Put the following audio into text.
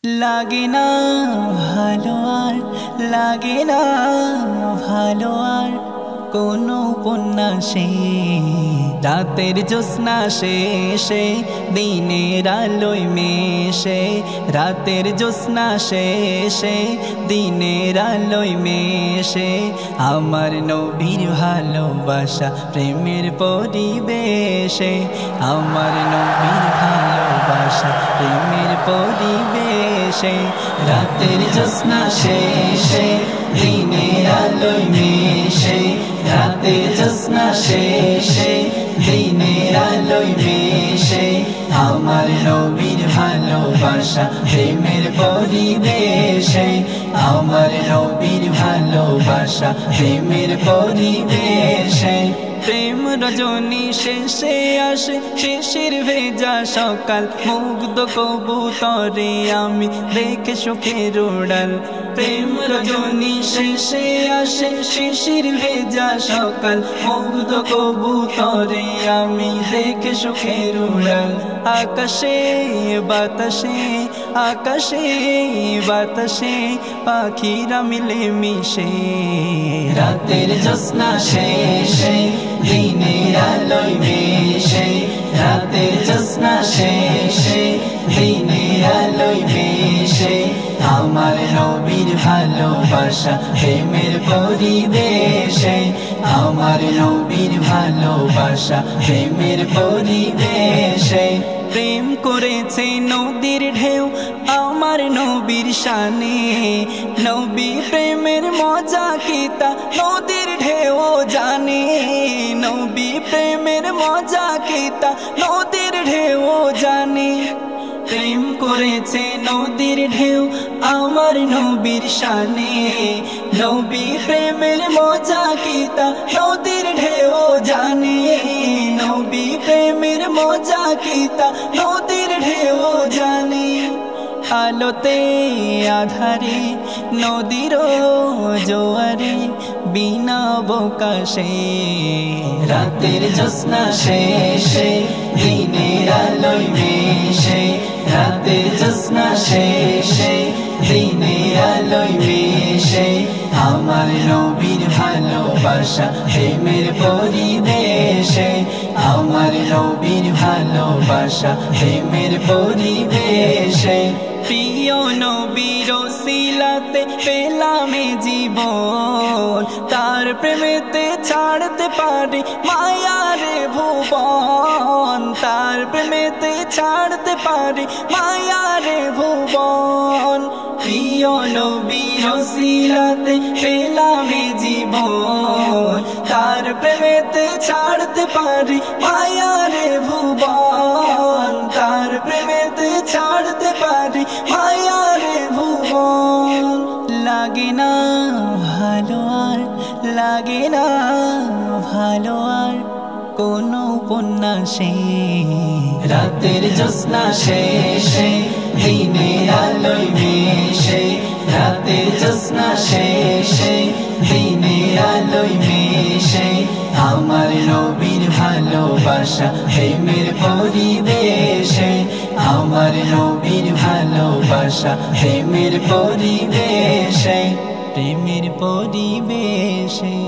লাগে না ভালো আর, লাগে না ভালো আর কোনো উপন্যাসে। রাতের জ্যোৎস্না শেষে দিনের আলোয় মেশে, রাতের জ্যোৎস্না শেষে দিনের আলোয় মেশে। আমার নবীর ভালোবাসা প্রেমের পরিবেশে, আমার নবীর ভালোবাসা প্রেমের পরিবেশে। রাতের জ্যোৎস্না শেষে দিনের আলোয় মেশে, রাতের জ্যোৎস্না শেষে দিনের আলোয় মেশে। আমার নবীর ভালোবাসা প্রেমের পরিবেশে, আমার নবীর ভালোবাসা প্রেমের পরিবেশে। প্রেম রজনী শেষে আসে, শেষের ভেজা সকাল, মুগ্ধ কবুতরে আমি দেখে সুখের উড়াল। প্রেম রজনী শেষে আসে, শেষের ভেজা সকাল, মুগ্ধ কবুতরে আমি দেখে সুখের উড়াল। আকাশে বাতাসে, আকাশে বাতাসে পাখিরা মিলে মিশে। রাতের জ্যোৎস্না শেষে দিনের আলোয় মেশে, রাতের জ্যোৎস্না শেষে দিনের আলোয় মেশে। আমার নবীর ভালোবাসা প্রেমের পরিবেশে, আমার নবীর ভালোবাসা প্রেমের পরিবেশে। প্রেম করেছে নদীর ঢেউ আমার নবীর শানে, নবী প্রেমের মজা কি তা নদীর ঢেউ জানে, নবী প্রেমের মজা কি তা নদীর ঢেউ জানে। প্রেম করেছে নদীর ঢেউ আমার নবীর শানে, নবী প্রেমের মজা কি তা নদীর ঢেউ জানে, নবী প্রেমের মজা কি তা নদীর ঢেউ জানে। আলোতে আধারে নদীর জোয়ারে বিনা বকাশে, রাতের জ্যোৎস্না শেষে দিনের আলোয় মেশে, রাতের জ্যোৎস্না শেষে দিনের আলোয় মেশে। আমার নবীর ভালোবাসা প্রেমের পরিবেশে, আমার নবীর ভালোবাসা প্রেমের পরিবেশে। প্রিয় নবীর ওসিলাতে পেলাম জীবন, তার প্রেমেতে ছাড়তে পারি মায়ার ভুবন, তার প্রেমেতে ছাড়তে পারি মায়ার ভুবন। প্রিয় নবীর ওসিলাতে পেলাম জীবন, তার প্রেমেতে ছাড়তে পারি মায়ার ভুবন, তার প্রেমেতে ছাড়তে পারি মায়ার ভুবন। লাগে না ভালো আর, লাগে না ভালো আর কোনো উপন্যাসে। রাতের জ্যোৎস্না শেষে দিনের আলোয় মেশে, রাতের জ্যোৎস্না শেষে দিনের আলোয় মেশে। আমার নবীর ভালোবাসা প্রেমের পরিবেশে, আমার নবীর ভালোবাসা প্রেমের পরিবেশে, প্রেমের পরিবেশে।